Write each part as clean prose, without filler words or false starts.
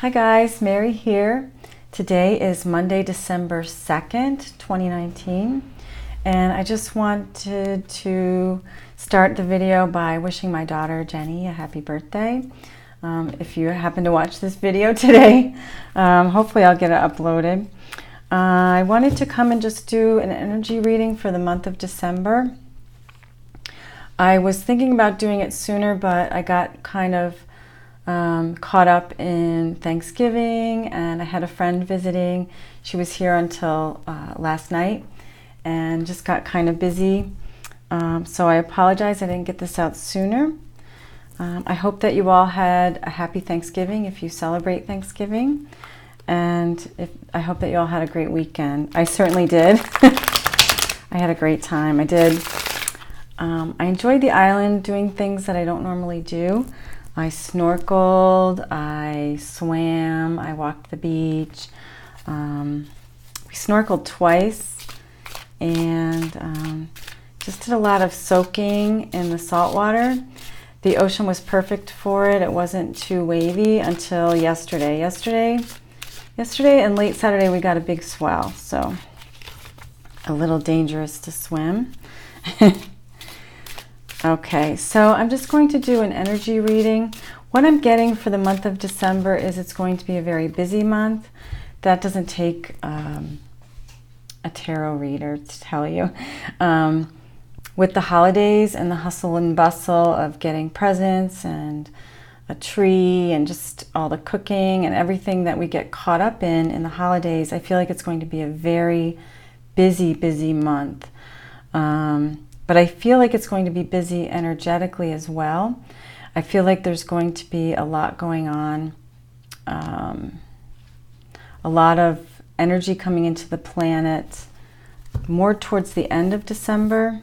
Hi guys, Mary here. Today is Monday, December 2nd, 2019, and I just wanted to start the video by wishing my daughter Jenny a happy birthday. If you happen to watch this video today, hopefully I'll get it uploaded. I wanted to come and just do an energy reading for the month of December. I was thinking about doing it sooner, but I got kind of caught up in Thanksgiving, and I had a friend visiting. She was here until last night and just got kind of busy. So I apologize I didn't get this out sooner. I hope that you all had a happy Thanksgiving if you celebrate Thanksgiving. And I hope that you all had a great weekend. I certainly did. I had a great time. I did. I enjoyed the island doing things that I don't normally do. I snorkeled, I swam, I walked the beach. We snorkeled twice and just did a lot of soaking in the salt water. The ocean was perfect for it. It wasn't too wavy until yesterday. Yesterday and late Saturday we got a big swell, so a little dangerous to swim. Okay, so I'm just going to do an energy reading. What I'm getting for the month of December is it's going to be a very busy month. That doesn't take a tarot reader to tell you. With the holidays and the hustle and bustle of getting presents and a tree and just all the cooking and everything that we get caught up in the holidays, I feel like it's going to be a very busy month. But I feel like it's going to be busy energetically as well. I feel like there's going to be a lot going on, a lot of energy coming into the planet more towards the end of December.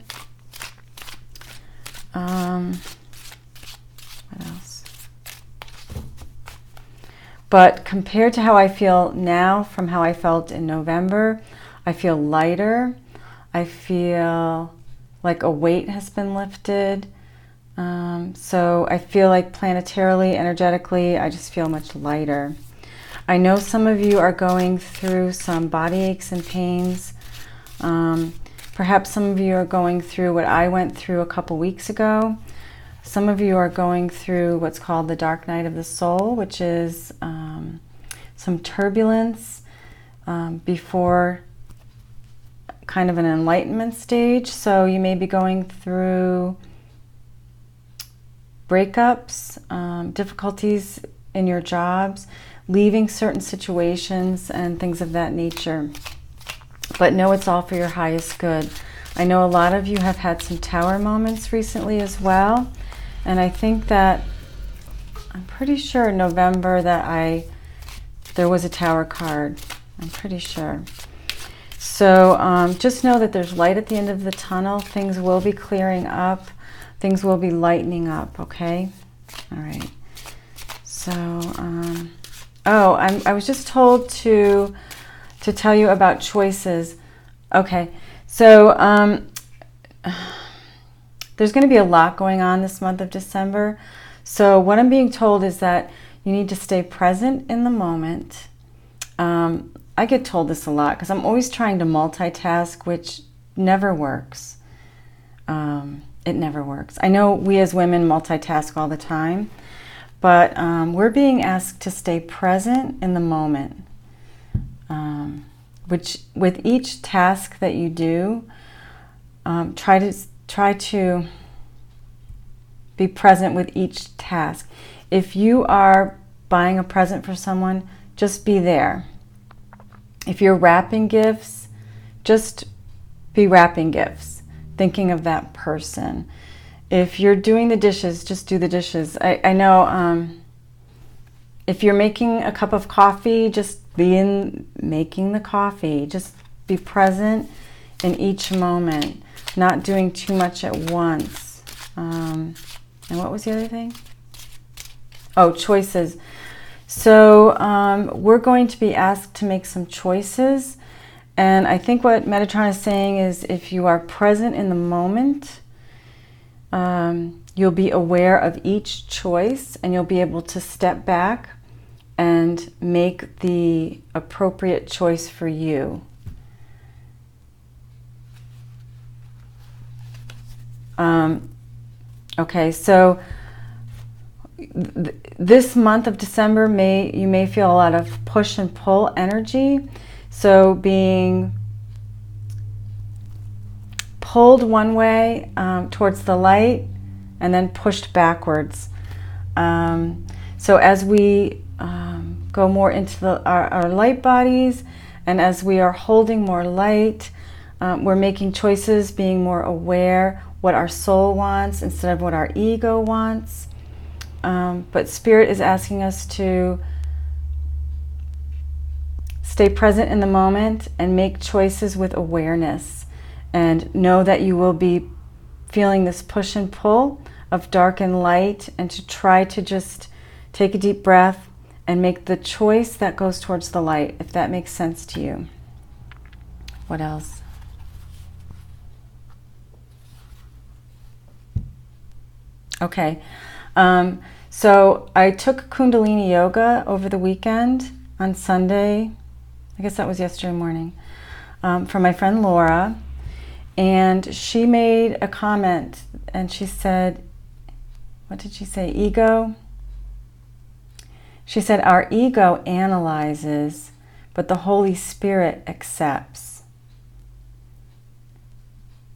What else? But compared to how I feel now from how I felt in November, I feel lighter. I feel like a weight has been lifted. So I feel like planetarily, energetically, I just feel much lighter. I know some of you are going through some body aches and pains. Perhaps some of you are going through what I went through a couple weeks ago. Some of you are going through what's called the dark night of the soul, which is some turbulence before kind of an enlightenment stage. So you may be going through breakups, difficulties in your jobs, leaving certain situations and things of that nature. But know it's all for your highest good. I know a lot of you have had some tower moments recently as well. And I think that, I'm pretty sure in November that there was a tower card. I'm pretty sure. So just know that there's light at the end of the tunnel. Things will be clearing up. Things will be lightening up, okay? All right. So, I was just told to tell you about choices. Okay, so there's going to be a lot going on this month of December. So what I'm being told is that you need to stay present in the moment. I get told this a lot because I'm always trying to multitask, which never works. It never works. I know we as women multitask all the time, but we're being asked to stay present in the moment. Which with each task that you do, try to be present with each task. If you are buying a present for someone, just be there. If you're wrapping gifts, just be wrapping gifts, thinking of that person. If you're doing the dishes, just do the dishes. I know if you're making a cup of coffee, just be in making the coffee. Just be present in each moment, not doing too much at once. And what was the other thing? Oh, choices. So we're going to be asked to make some choices. And I think what Metatron is saying is if you are present in the moment, you'll be aware of each choice and you'll be able to step back and make the appropriate choice for you. Okay, so this month of December, you may feel a lot of push and pull energy. So being pulled one way towards the light and then pushed backwards. So as we go more into our light bodies, and as we are holding more light, we're making choices, being more aware what our soul wants instead of what our ego wants. But Spirit is asking us to stay present in the moment and make choices with awareness, and know that you will be feeling this push and pull of dark and light, and to try to just take a deep breath and make the choice that goes towards the light, if that makes sense to you. What else? Okay, so I took Kundalini Yoga over the weekend on Sunday. I guess that was yesterday morning, from my friend Laura. And she made a comment, and she said, what did she say? Ego? She said, our ego analyzes, but the Holy Spirit accepts.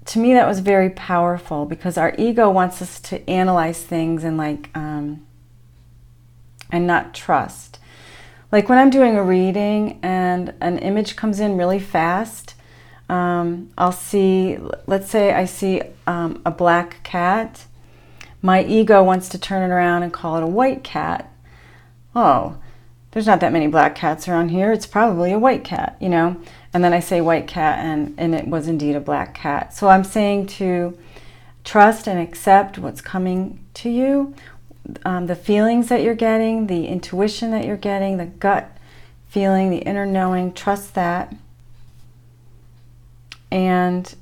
To me, that was very powerful, because our ego wants us to analyze things and and not trust. Like when I'm doing a reading and an image comes in really fast, I'll see, let's say I see a black cat. My ego wants to turn it around and call it a white cat. Oh, there's not that many black cats around here. It's probably a white cat, you know? And then I say white cat, and it was indeed a black cat. So I'm saying to trust and accept what's coming to you, the feelings that you're getting, the intuition that you're getting, the gut feeling, the inner knowing, trust that. And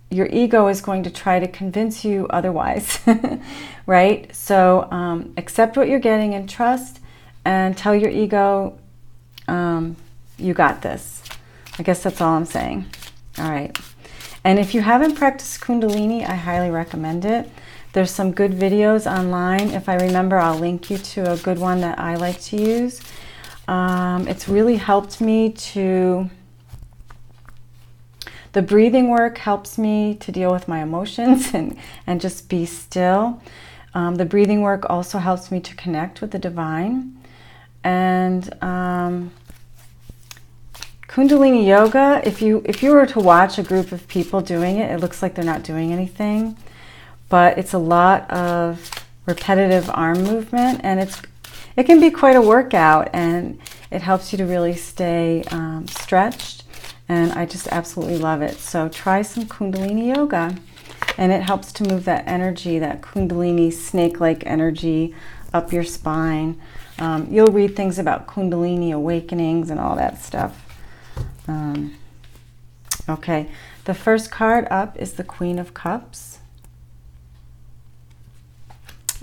your ego is going to try to convince you otherwise, right? So accept what you're getting and trust, and tell your ego, you got this. I guess that's all I'm saying. All right. And if you haven't practiced Kundalini, I highly recommend it. There's some good videos online. If I remember, I'll link you to a good one that I like to use. It's really helped me to... The breathing work helps me to deal with my emotions and just be still. The breathing work also helps me to connect with the divine. And Kundalini Yoga, if you were to watch a group of people doing it, it looks like they're not doing anything. But it's a lot of repetitive arm movement, and it can be quite a workout, and it helps you to really stay stretched. And I just absolutely love it. So try some Kundalini Yoga. And it helps to move that energy, that Kundalini snake-like energy up your spine. You'll read things about Kundalini awakenings and all that stuff. Okay, the first card up is the Queen of Cups.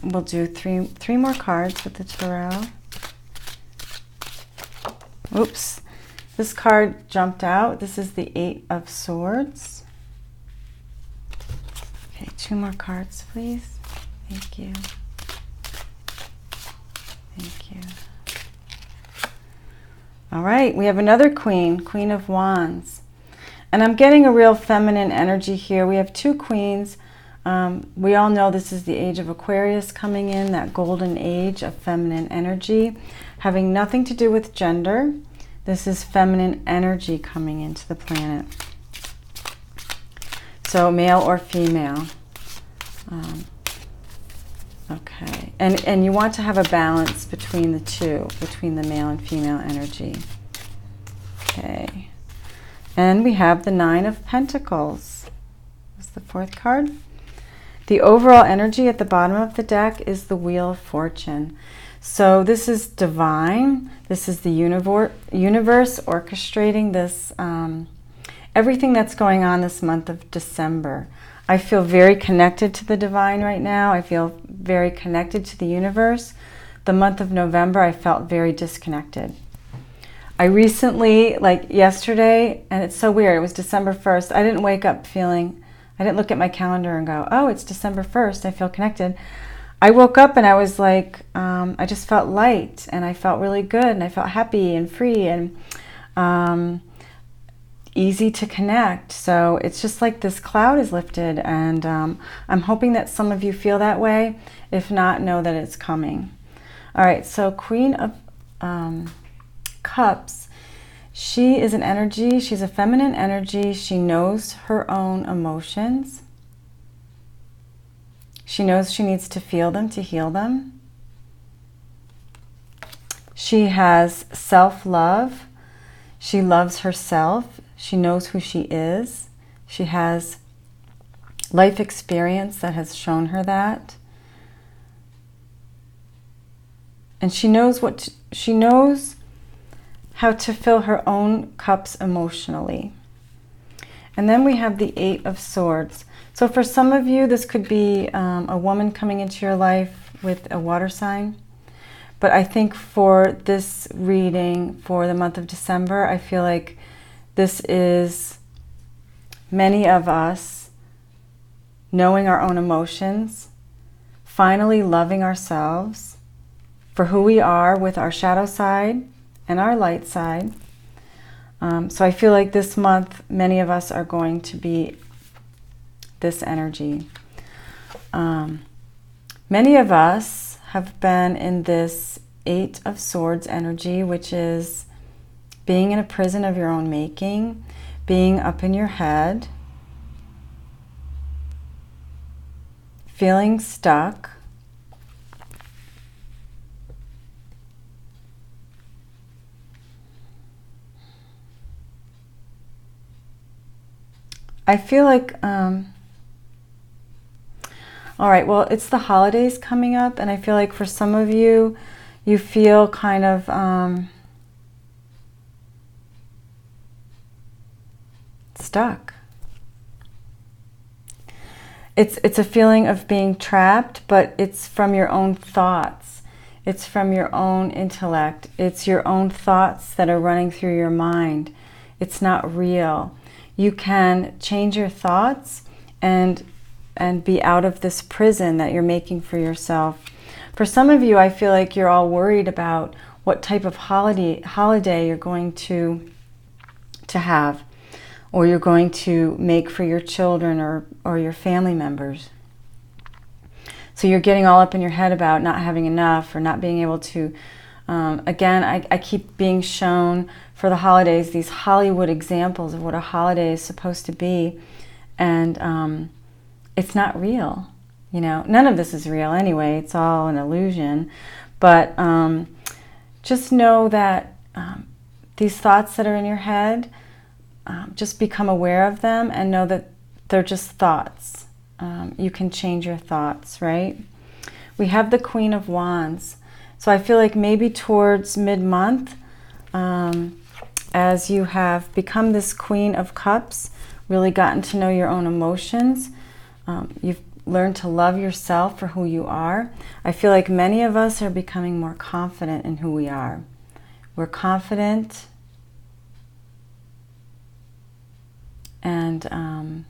We'll do three more cards with the tarot. Oops. This card jumped out. This is the Eight of Swords. Okay, 2 more cards, please. Thank you. Thank you. All right, we have another queen, Queen of Wands. And I'm getting a real feminine energy here. We have 2 queens. We all know this is the age of Aquarius coming in, that golden age of feminine energy, having nothing to do with gender. This is feminine energy coming into the planet. So male or female. Okay, and you want to have a balance between the two, between the male and female energy. Okay, and we have the Nine of Pentacles. That's the 4th card. The overall energy at the bottom of the deck is the Wheel of Fortune. So this is divine. This is the universe orchestrating this, everything that's going on this month of December. I feel very connected to the divine right now. I feel very connected to the universe the month of November, I felt very disconnected. I recently, like yesterday, and it's so weird, it was December 1st, I didn't wake up feeling, I didn't look at my calendar and go, oh, it's December 1st, I feel connected. I woke up and I was like, I just felt light, and I felt really good, and I felt happy and free and easy to connect. So it's just like this cloud is lifted, and I'm hoping that some of you feel that way. If not, know that it's coming. All right, so Queen of Cups, she is an energy, she's a feminine energy. She knows her own emotions. She knows she needs to feel them to heal them. She has self-love. She loves herself. She knows who she is. She has life experience that has shown her that. And she knows she knows how to fill her own cups emotionally. And then we have the Eight of Swords. So for some of you, this could be a woman coming into your life with a water sign. But I think for this reading for the month of December, I feel like this is many of us knowing our own emotions, finally loving ourselves for who we are with our shadow side and our light side. So I feel like this month, many of us are going to be this energy. Many of us have been in this Eight of Swords energy, which is being in a prison of your own making, being up in your head, feeling stuck, I feel like, all right, well, it's the holidays coming up, and I feel like for some of you, you feel kind of stuck. It's a feeling of being trapped, but it's from your own thoughts. It's from your own intellect. It's your own thoughts that are running through your mind. It's not real. You can change your thoughts and be out of this prison that you're making for yourself. For some of you, I feel like you're all worried about what type of holiday you're going to have, or you're going to make for your children or your family members. So you're getting all up in your head about not having enough or not being able to. Again, I keep being shown for the holidays these Hollywood examples of what a holiday is supposed to be, and it's not real. You know, none of this is real anyway. It's all an illusion. But just know that these thoughts that are in your head, just become aware of them and know that they're just thoughts. You can change your thoughts, right? We have the Queen of Wands. So I feel like maybe towards mid-month, as you have become this Queen of Cups, really gotten to know your own emotions, you've learned to love yourself for who you are. I feel like many of us are becoming more confident in who we are. We're confident, and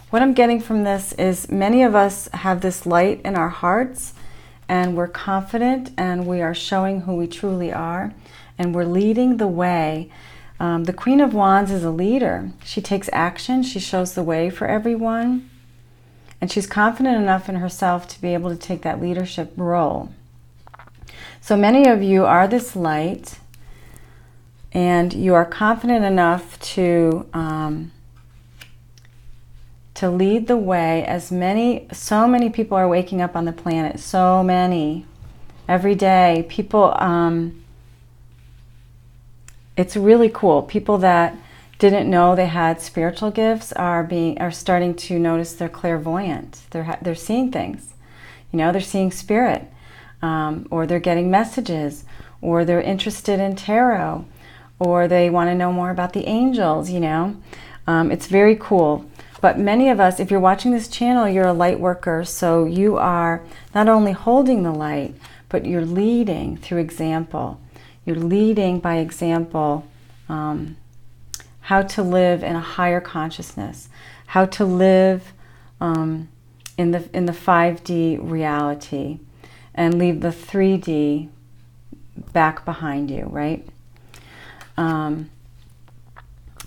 what I'm getting from this is many of us have this light in our hearts, and we're confident, and we are showing who we truly are, and we're leading the way. The Queen of Wands is a leader. She takes action. She shows the way for everyone, and she's confident enough in herself to be able to take that leadership role. So many of you are this light, and you are confident enough to lead the way. So many people are waking up on the planet. So many. Every day. People, it's really cool. People that didn't know they had spiritual gifts are starting to notice they're clairvoyant. They're seeing things. You know, they're seeing spirit. Or they're getting messages. Or they're interested in tarot. Or they want to know more about the angels, you know. It's very cool. But many of us, if you're watching this channel, you're a light worker. So you are not only holding the light, but you're leading through example. You're leading by example how to live in a higher consciousness, how to live in the 5D reality and leave the 3D back behind you, right?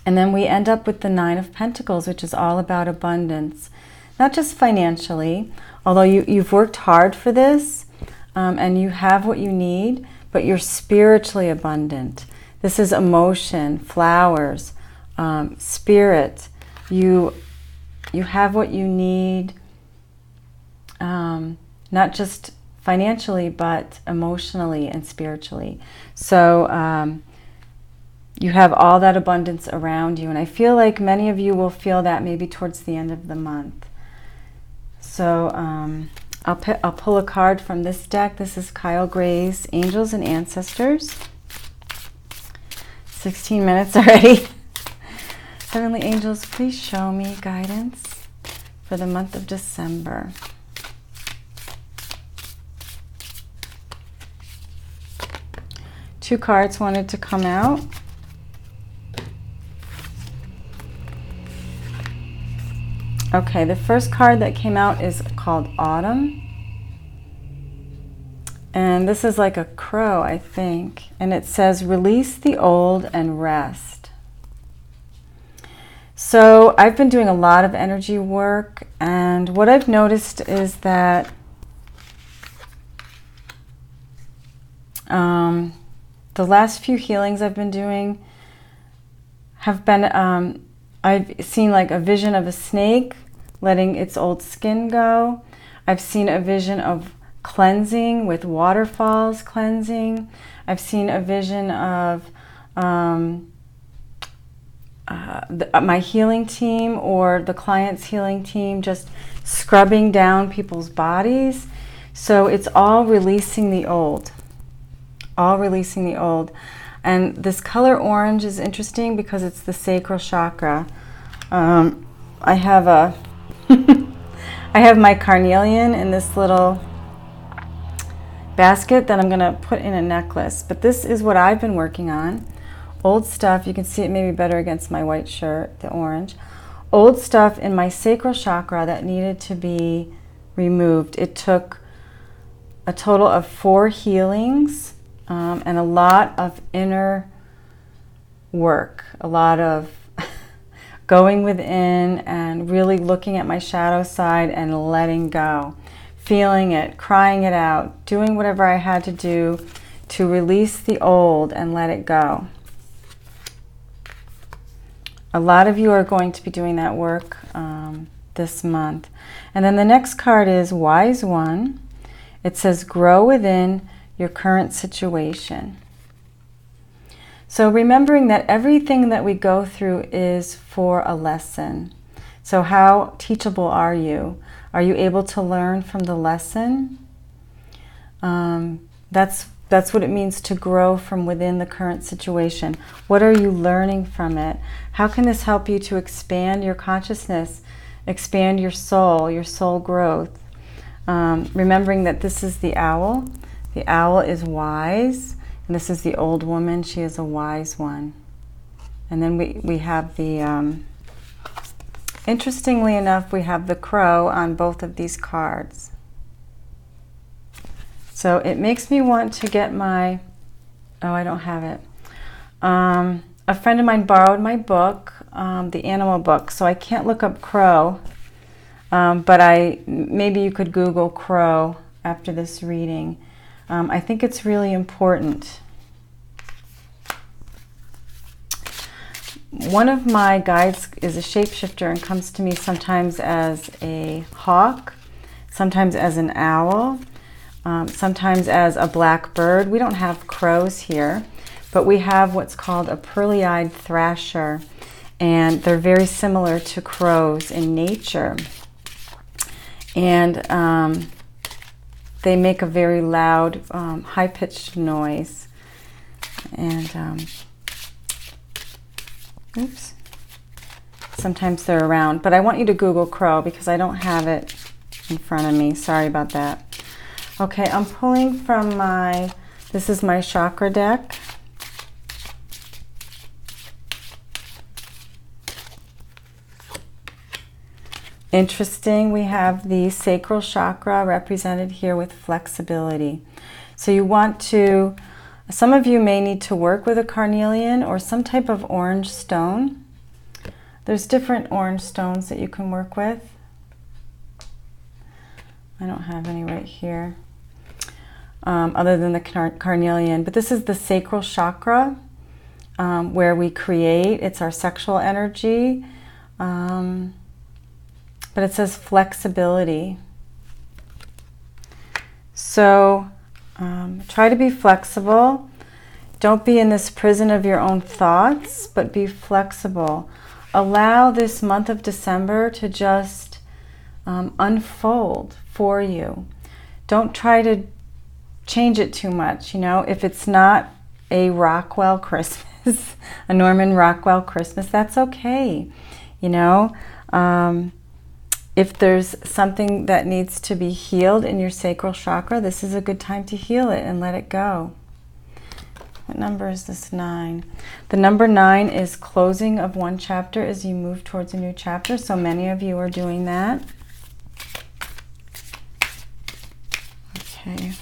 And then we end up with the 9 of Pentacles, which is all about abundance. Not just financially, although you've worked hard for this and you have what you need, but you're spiritually abundant. This is emotion, flowers, spirit. You have what you need, not just financially, but emotionally and spiritually. So you have all that abundance around you. And I feel like many of you will feel that maybe towards the end of the month. So I'll pull a card from this deck. This is Kyle Gray's Angels and Ancestors. 16 minutes already. Heavenly angels, please show me guidance for the month of December. Two cards wanted to come out. Okay, the first card that came out is called Autumn. And this is like a crow, I think. And it says, release the old and rest. So I've been doing a lot of energy work. And what I've noticed is that the last few healings I've been doing have been, I've seen like a vision of a snake letting its old skin go. I've seen a vision of cleansing with waterfalls cleansing. I've seen a vision of my healing team or the client's healing team just scrubbing down people's bodies. So it's all releasing the old. All releasing the old. And this color orange is interesting because it's the sacral chakra. I have a I have my carnelian in this little basket that I'm going to put in a necklace. But this is what I've been working on. Old stuff, you can see it maybe better against my white shirt, the orange. Old stuff in my sacral chakra that needed to be removed. It took a total of 4 healings and a lot of inner work, a lot of going within and really looking at my shadow side and letting go, feeling it, crying it out, doing whatever I had to do to release the old and let it go. A lot of you are going to be doing that work this month. And then the next card is Wise One. It says, grow within your current situation. So remembering that everything that we go through is for a lesson. So how teachable are you? Are you able to learn from the lesson? That's what it means to grow from within the current situation. What are you learning from it? How can this help you to expand your consciousness, expand your soul growth? Remembering that this is the owl. The owl is wise. And this is the old woman. She is a wise one. And then we have the, interestingly enough, we have the crow on both of these cards. So it makes me want to get my, oh, I don't have it. A friend of mine borrowed my book, the animal book, so I can't look up crow, but maybe you could Google crow after this reading. I think it's really important. One of my guides is a shapeshifter and comes to me sometimes as a hawk, sometimes as an owl, sometimes as a black bird. We don't have crows here, but we have what's called a pearly-eyed thrasher, and they're very similar to crows in nature. And they make a very loud, high-pitched noise. And, oops. Sometimes they're around, but I want you to Google crow because I don't have it in front of me. Sorry about that. Okay, I'm pulling from this is my chakra deck. Interesting, we have the sacral chakra represented here with flexibility. So you want to, some of you may need to work with a carnelian or some type of orange stone. There's different orange stones that you can work with. I don't have any right here other than the carnelian, but this is the sacral chakra where we create. It's our sexual energy. But it says flexibility. So try to be flexible. Don't be in this prison of your own thoughts, but be flexible. Allow this month of December to just unfold for you. Don't try to change it too much. You know, if it's not a Rockwell Christmas, a Norman Rockwell Christmas, that's okay. You know, if there's something that needs to be healed in your sacral chakra, this is a good time to heal it and let it go. What number is this? 9. The number 9 is closing of one chapter as you move towards a new chapter. So many of you are doing that. Okay.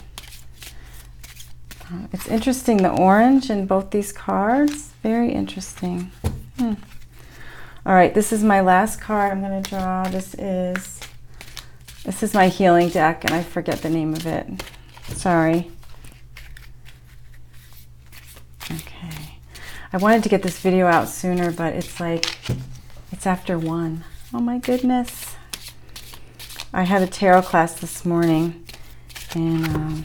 It's interesting, the orange in both these cards. Very interesting. All right, this is my last card I'm going to draw. This is my healing deck, and I forget the name of it. Sorry. Okay. I wanted to get this video out sooner, but it's after 1. Oh my goodness. I had a tarot class this morning, and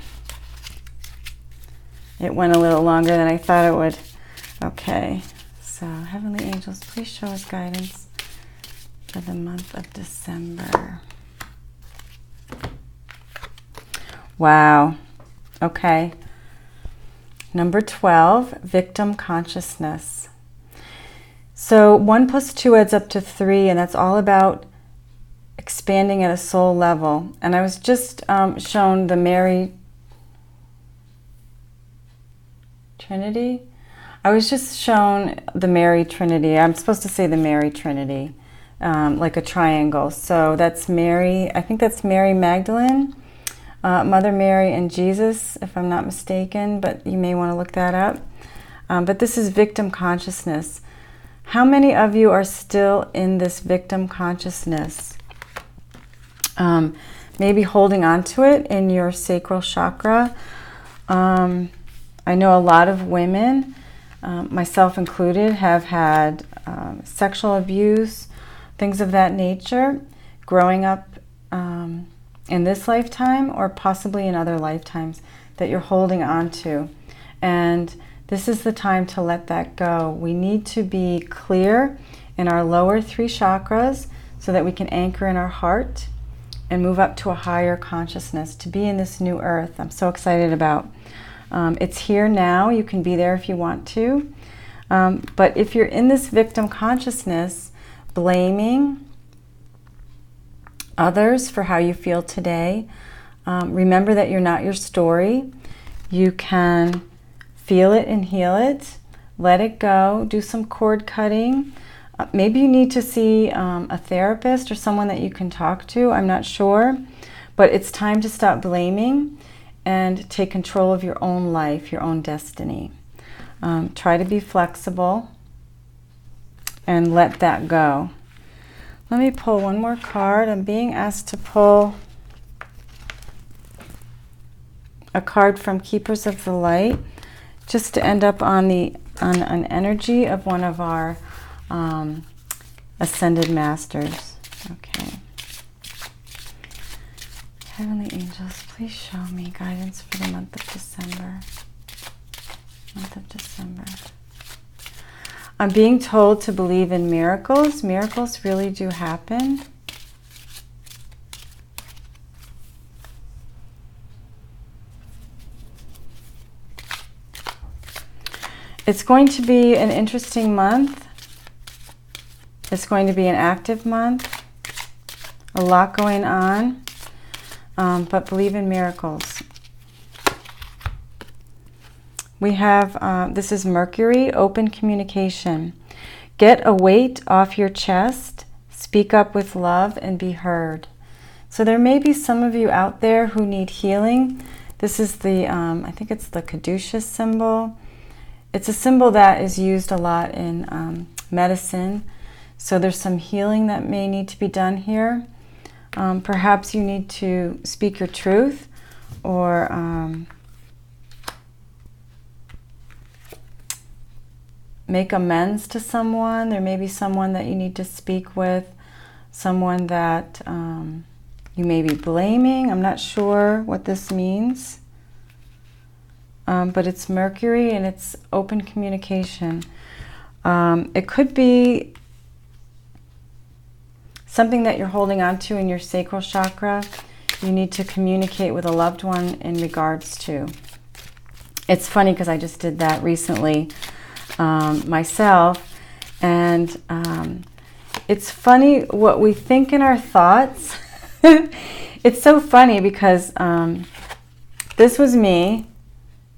it went a little longer than I thought it would. Okay. So, Heavenly Angels, please show us guidance for the month of December. Wow. Okay. Number 12, victim consciousness. So 1 + 2 adds up to 3, and that's all about expanding at a soul level. And I was just shown the Mary Trinity. I was just shown the Mary Trinity. I'm supposed to say the Mary Trinity, like a triangle. So that's Mary, I think that's Mary Magdalene, Mother Mary and Jesus, if I'm not mistaken, but you may want to look that up. But this is victim consciousness. How many of you are still in this victim consciousness? Maybe holding on to it in your sacral chakra. I know a lot of women, myself included, have had sexual abuse, things of that nature, growing up in this lifetime or possibly in other lifetimes that you're holding on to. And this is the time to let that go. We need to be clear in our lower 3 chakras so that we can anchor in our heart and move up to a higher consciousness to be in this new earth I'm so excited about. It's here now. You can be there if you want to. But if you're in this victim consciousness, blaming others for how you feel today, remember that you're not your story. You can feel it and heal it. Let it go. Do some cord cutting. Maybe you need to see a therapist or someone that you can talk to. I'm not sure. But it's time to stop blaming and take control of your own life, your own destiny. Try to be flexible and let that go. Let me pull one more card. I'm being asked to pull a card from Keepers of the Light, just to end up on an energy of one of our ascended masters. Okay. Heavenly Angels, please show me guidance for the month of December. Month of December. I'm being told to believe in miracles. Miracles really do happen. It's going to be an interesting month. It's going to be an active month. A lot going on. But believe in miracles. We have, this is Mercury, open communication. Get a weight off your chest. Speak up with love and be heard. So there may be some of you out there who need healing. This is the, I think it's the caduceus symbol. It's a symbol that is used a lot in medicine. So there's some healing that may need to be done here. Perhaps you need to speak your truth, or make amends to someone. There may be someone that you need to speak with, someone that you may be blaming. I'm not sure what this means. But it's Mercury and it's open communication. It could be something that you're holding on to in your sacral chakra. You need to communicate with a loved one in regards to. It's funny because I just did that recently myself. And it's funny what we think in our thoughts. It's so funny because this was me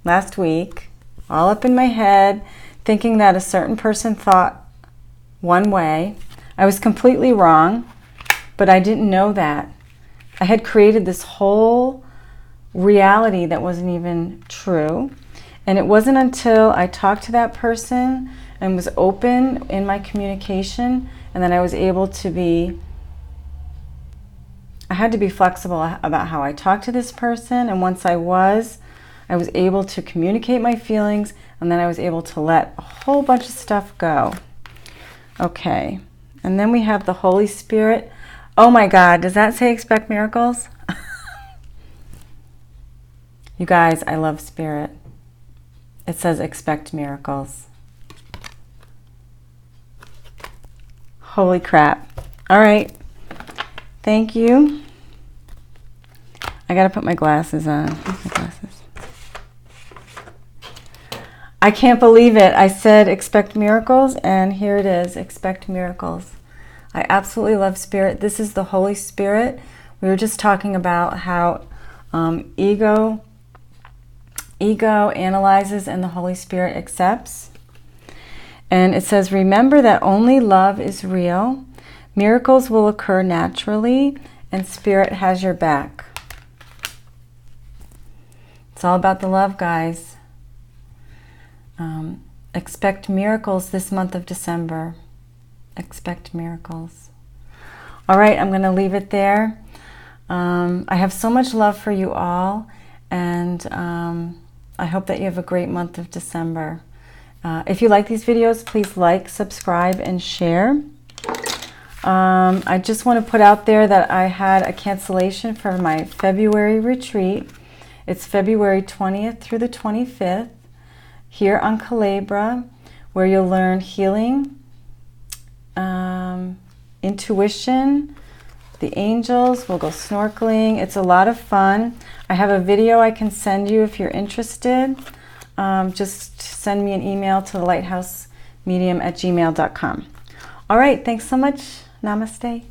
last week, all up in my head, thinking that a certain person thought one way. I was completely wrong, but I didn't know that. I had created this whole reality that wasn't even true. And it wasn't until I talked to that person and was open in my communication, and then I was able to be, I had to be flexible about how I talked to this person. And once I was able to communicate my feelings, and then I was able to let a whole bunch of stuff go. Okay. And then we have the Holy Spirit. Oh my God, does that say expect miracles? You guys, I love Spirit. It says expect miracles. Holy crap. All right. Thank you. I gotta put my glasses on. Where's my glasses? I can't believe it. I said expect miracles, and here it is, expect miracles. I absolutely love Spirit. This is the Holy Spirit. We were just talking about how ego analyzes and the Holy Spirit accepts. And it says, remember that only love is real. Miracles will occur naturally, and Spirit has your back. It's all about the love, guys. Expect miracles this month of December. Expect miracles. All right, I'm going to leave it there. I have so much love for you all, and I hope that you have a great month of December. If you like these videos, please like, subscribe, and share. I just want to put out there that I had a cancellation for my February retreat. It's February 20th through the 25th here on Calabria, where you'll learn healing, intuition, the angels. We'll go snorkeling. It's a lot of fun. I have a video I can send you if you're interested. Just send me an email to lighthousemedium@gmail.com. All right, thanks so much. Namaste.